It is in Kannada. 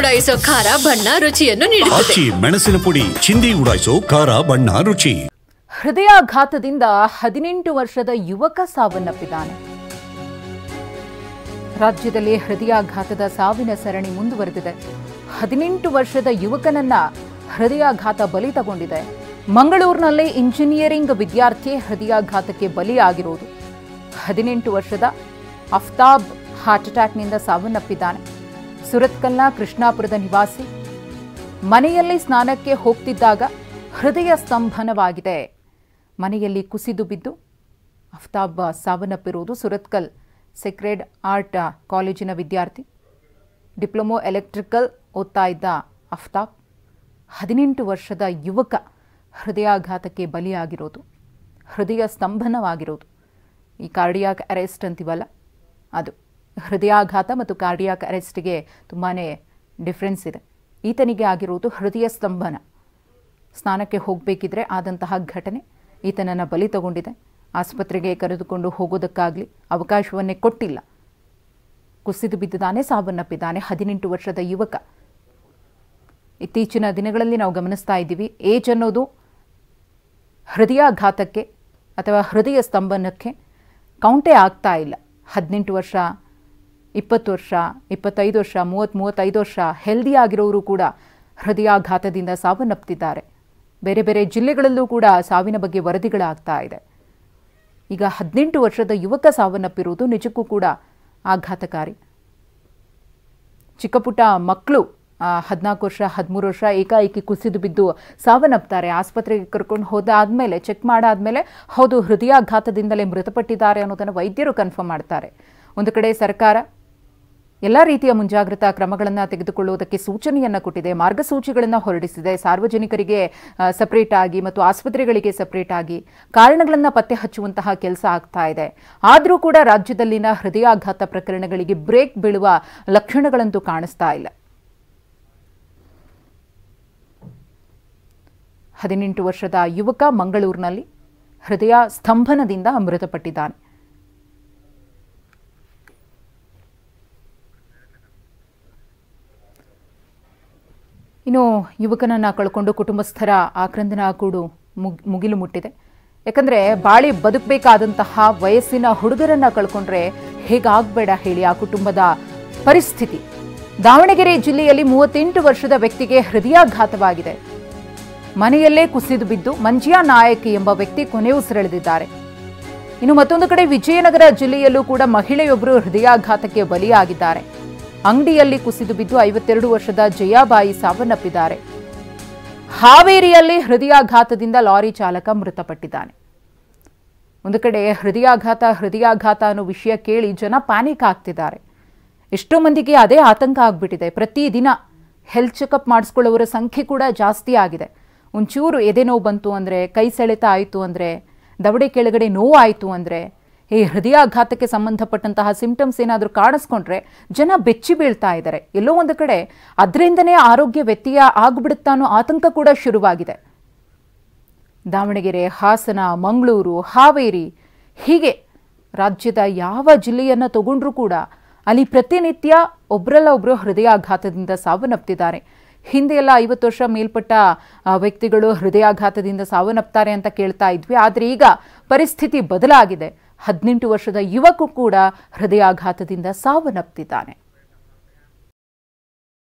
ಉಡಾಯಿಸೋ ಖಾರ ಬಣ್ಣ ರುಚಿಯನ್ನು ನೀಡುತ್ತದೆ. ಮೆಣಸಿನ ಪುಡಿ ಚಿಂದಿ ಉಡಾಯಿಸೋ ಖಾರ ಬಣ್ಣ ರುಚಿ. ಹೃದಯಾಘಾತದಿಂದ 18 ವರ್ಷದ ಯುವಕ ಸಾವನ್ನಪ್ಪಿದ್ದಾನೆ. ರಾಜ್ಯದಲ್ಲಿ ಹೃದಯಾಘಾತದ ಸಾವಿನ ಸರಣಿ ಮುಂದುವರೆದಿದೆ. 18 ವರ್ಷದ ಯುವಕನನ್ನ ಹೃದಯಾಘಾತ ಬಲಿ ತಗೊಂಡಿದೆ. ಮಂಗಳೂರಿನಲ್ಲಿ ಇಂಜಿನಿಯರಿಂಗ್ ವಿದ್ಯಾರ್ಥಿ ಹೃದಯಾಘಾತಕ್ಕೆ ಬಲಿಯಾಗಿರುವುದು. 18 ವರ್ಷದ ಅಫ್ತಾಬ್ ಹಾರ್ಟ್ ಅಟ್ಯಾಕ್ನಿಂದ ಸಾವನ್ನಪ್ಪಿದ್ದಾನೆ. ಸುರತ್ಕಲ್ನ ಕೃಷ್ಣಾಪುರದ ನಿವಾಸಿ. ಮನೆಯಲ್ಲಿ ಸ್ನಾನಕ್ಕೆ ಹೋಗ್ತಿದ್ದಾಗ ಹೃದಯ ಸ್ತಂಭನವಾಗಿದೆ. ಮನೆಯಲ್ಲಿ ಕುಸಿದು ಬಿದ್ದು ಅಫ್ತಾಬ್ ಸಾವನ್ನಪ್ಪಿರುವುದು. ಸುರತ್ಕಲ್ ಸೇಕ್ರೆಡ್ ಆರ್ಟ್ ಕಾಲೇಜಿನ ವಿದ್ಯಾರ್ಥಿ. ಡಿಪ್ಲೊಮೊ ಎಲೆಕ್ಟ್ರಿಕಲ್ ಓದ್ತಾ ಇದ್ದ ಅಫ್ತಾಬ್ 18 ವರ್ಷದ ಯುವಕ ಹೃದಯಾಘಾತಕ್ಕೆ ಬಲಿಯಾಗಿರೋದು. ಹೃದಯ ಸ್ತಂಭನವಾಗಿರೋದು. ಈ ಕಾರ್ಡಿಯಾಕ್ ಅರೆಸ್ಟ್ ಅಂತೀವಲ್ಲ ಅದು. ಹೃದಯಾಘಾತ ಮತ್ತು ಕಾರ್ಡಿಯಾಕ್ ಅರೆಸ್ಟ್ಗೆ ತುಂಬಾ ಡಿಫ್ರೆನ್ಸ್ ಇದೆ. ಈತನಿಗೆ ಆಗಿರೋದು ಹೃದಯ ಸ್ತಂಭನ. ಸ್ನಾನಕ್ಕೆ ಹೋಗಬೇಕಿದ್ರೆ ಆದಂತಹ ಘಟನೆ ಈತನನ್ನು ಬಲಿ ತಗೊಂಡಿದೆ. ಆಸ್ಪತ್ರೆಗೆ ಕರೆದುಕೊಂಡು ಹೋಗೋದಕ್ಕಾಗಲಿ ಅವಕಾಶವನ್ನೇ ಕೊಟ್ಟಿಲ್ಲ. ಕುಸಿದು ಬಿದ್ದಿದ್ದಾನೆ, ಸಾವನ್ನಪ್ಪಿದ್ದಾನೆ 18 ವರ್ಷದ ಯುವಕ. ಇತ್ತೀಚಿನ ದಿನಗಳಲ್ಲಿ ನಾವು ಗಮನಿಸ್ತಾ ಇದ್ದೀವಿ, ಏಜ್ ಅನ್ನೋದು ಹೃದಯಾಘಾತಕ್ಕೆ ಅಥವಾ ಹೃದಯ ಸ್ತಂಭನಕ್ಕೆ ಕೌಂಟೇ ಆಗ್ತಾ ಇಲ್ಲ. 18 ವರ್ಷ, 20 ವರ್ಷ, 25 ವರ್ಷ, 30-35 ವರ್ಷ ಹೆಲ್ದಿ ಆಗಿರೋರು ಕೂಡ ಹೃದಯಾಘಾತದಿಂದ ಸಾವನ್ನಪ್ಪಿದ್ದಾರೆ. ಬೇರೆ ಬೇರೆ ಜಿಲ್ಲೆಗಳಲ್ಲೂ ಕೂಡ ಸಾವಿನ ಬಗ್ಗೆ ವರದಿಗಳಾಗ್ತಾ ಇದೆ. ಈಗ 18 ವರ್ಷದ ಯುವಕ ಸಾವನ್ನಪ್ಪಿರುವುದು ನಿಜಕ್ಕೂ ಕೂಡ ಆಘಾತಕಾರಿ. ಚಿಕ್ಕ ಪುಟ್ಟ ಮಕ್ಕಳು 14 ವರ್ಷ, 13 ವರ್ಷ ಏಕಾಏಕಿ ಕುಸಿದು ಬಿದ್ದು ಸಾವನ್ನಪ್ತಾರೆ. ಆಸ್ಪತ್ರೆಗೆ ಕರ್ಕೊಂಡು ಹೋದಾದ್ಮೇಲೆ ಚೆಕ್ ಮಾಡಾದ್ಮೇಲೆ ಹೌದು ಹೃದಯಾಘಾತದಿಂದಲೇ ಮೃತಪಟ್ಟಿದ್ದಾರೆ ಅನ್ನೋದನ್ನು ವೈದ್ಯರು ಕನ್ಫರ್ಮ್ ಮಾಡ್ತಾರೆ. ಒಂದು ಕಡೆ ಸರ್ಕಾರ ಎಲ್ಲ ರೀತಿಯ ಮುಂಜಾಗ್ರತಾ ಕ್ರಮಗಳನ್ನು ತೆಗೆದುಕೊಳ್ಳುವುದಕ್ಕೆ ಸೂಚನೆಯನ್ನು ಕೊಟ್ಟಿದೆ, ಮಾರ್ಗಸೂಚಿಗಳನ್ನು ಹೊರಡಿಸಿದೆ. ಸಾರ್ವಜನಿಕರಿಗೆ ಸಪರೇಟ್ ಆಗಿ ಮತ್ತು ಆಸ್ಪತ್ರೆಗಳಿಗೆ ಸಪರೇಟ್ ಆಗಿ ಕಾರಣಗಳನ್ನು ಪತ್ತೆ ಹಚ್ಚುವಂತಹ ಕೆಲಸ ಆಗ್ತಾ ಇದೆ. ಆದರೂ ಕೂಡ ರಾಜ್ಯದಲ್ಲಿನ ಹೃದಯಾಘಾತ ಪ್ರಕರಣಗಳಿಗೆ ಬ್ರೇಕ್ ಬೀಳುವ ಲಕ್ಷಣಗಳಂತೂ ಕಾಣಿಸ್ತಾ ಇಲ್ಲ. 18 ವರ್ಷದ ಯುವಕ ಮಂಗಳೂರಿನಲ್ಲಿ ಹೃದಯ ಸ್ತಂಭನದಿಂದ ಮೃತಪಟ್ಟಿದ್ದಾನೆ. ಇನ್ನು ಯುವಕನನ್ನು ಕಳ್ಕೊಂಡು ಕುಟುಂಬಸ್ಥರ ಆಕ್ರಂದನ ಕೂಡು ಮುಗಿಲು ಮುಟ್ಟಿದೆ. ಯಾಕಂದರೆ ಬಾಳಿ ಬದುಕಬೇಕಾದಂತಹ ವಯಸ್ಸಿನ ಹುಡುಗರನ್ನ ಕಳ್ಕೊಂಡ್ರೆ ಹೇಗಾಗಬೇಡ ಹೇಳಿ ಆ ಕುಟುಂಬದ ಪರಿಸ್ಥಿತಿ. ದಾವಣಗೆರೆ ಜಿಲ್ಲೆಯಲ್ಲಿ 38 ವರ್ಷದ ವ್ಯಕ್ತಿಗೆ ಹೃದಯಾಘಾತವಾಗಿದೆ. ಮನೆಯಲ್ಲೇ ಕುಸಿದು ಬಿದ್ದು ಮಂಜ್ಯಾ ನಾಯಕ್ ಎಂಬ ವ್ಯಕ್ತಿ ಕೊನೆಯುಸಿರೆಳೆದಿದ್ದಾರೆ. ಇನ್ನು ಮತ್ತೊಂದು ಕಡೆ ವಿಜಯನಗರ ಜಿಲ್ಲೆಯಲ್ಲೂ ಕೂಡ ಮಹಿಳೆಯೊಬ್ಬರು ಹೃದಯಾಘಾತಕ್ಕೆ ಬಲಿಯಾಗಿದ್ದಾರೆ. ಅಂಗಡಿಯಲ್ಲಿ ಕುಸಿದು ಬಿದ್ದು 52 ವರ್ಷದ ಜಯಾಬಾಯಿ ಸಾವನ್ನಪ್ಪಿದ್ದಾರೆ. ಹಾವೇರಿಯಲ್ಲಿ ಹೃದಯಾಘಾತದಿಂದ ಲಾರಿ ಚಾಲಕ ಮೃತಪಟ್ಟಿದ್ದಾನೆ. ಒಂದು ಕಡೆ ಹೃದಯಾಘಾತ ಅನ್ನೋ ವಿಷಯ ಕೇಳಿ ಜನ ಪ್ಯಾನಿಕ್ ಆಗ್ತಿದ್ದಾರೆ. ಎಷ್ಟೋ ಮಂದಿಗೆ ಅದೇ ಆತಂಕ ಆಗ್ಬಿಟ್ಟಿದೆ. ಪ್ರತಿದಿನ ಹೆಲ್ತ್ ಚೆಕಪ್ ಮಾಡಿಸ್ಕೊಳ್ಳೋರ ಸಂಖ್ಯೆ ಕೂಡ ಜಾಸ್ತಿ ಆಗಿದೆ. ಒಂಚೂರು ಎದೆ ನೋವು ಬಂತು ಅಂದರೆ, ಕೈ ಸೆಳೆತ ಆಯಿತು ಅಂದರೆ, ದವಡೆ ಕೆಳಗಡೆ ನೋವು ಆಯಿತು ಅಂದರೆ, ಈ ಹೃದಯಾಘಾತಕ್ಕೆ ಸಂಬಂಧಪಟ್ಟಂತಹ ಸಿಂಪ್ಟಮ್ಸ್ ಏನಾದರೂ ಕಾಣಿಸ್ಕೊಂಡ್ರೆ ಜನ ಬೆಚ್ಚಿ ಬೀಳ್ತಾ ಇದ್ದಾರೆ. ಎಲ್ಲೋ ಒಂದು ಕಡೆ ಅದರಿಂದನೇ ಆರೋಗ್ಯ ವ್ಯತ್ಯಯ ಆಗ್ಬಿಡುತ್ತಾ ಅನ್ನೋ ಆತಂಕ ಕೂಡ ಶುರುವಾಗಿದೆ. ದಾವಣಗೆರೆ, ಹಾಸನ, ಮಂಗಳೂರು, ಹಾವೇರಿ ಹೀಗೆ ರಾಜ್ಯದ ಯಾವ ಜಿಲ್ಲೆಯನ್ನು ತಗೊಂಡ್ರೂ ಕೂಡ ಅಲ್ಲಿ ಪ್ರತಿನಿತ್ಯ ಒಬ್ಬರಲ್ಲ ಒಬ್ಬರು ಹೃದಯಾಘಾತದಿಂದ ಸಾವನ್ನಪ್ತಿದ್ದಾರೆ. ಹಿಂದೆ ಎಲ್ಲ 50 ವರ್ಷ ಮೇಲ್ಪಟ್ಟ ವ್ಯಕ್ತಿಗಳು ಹೃದಯಾಘಾತದಿಂದ ಸಾವನ್ನಪ್ತಾರೆ ಅಂತ ಕೇಳ್ತಾ ಇದ್ವಿ. ಆದರೆ ಈಗ ಪರಿಸ್ಥಿತಿ ಬದಲಾಗಿದೆ. 18 ವರ್ಷದ ಯುವಕ ಕೂಡ ಹೃದಯಾಘಾತದಿಂದ ಸಾವನ್ನಪ್ತಿದ್ದಾನೆ.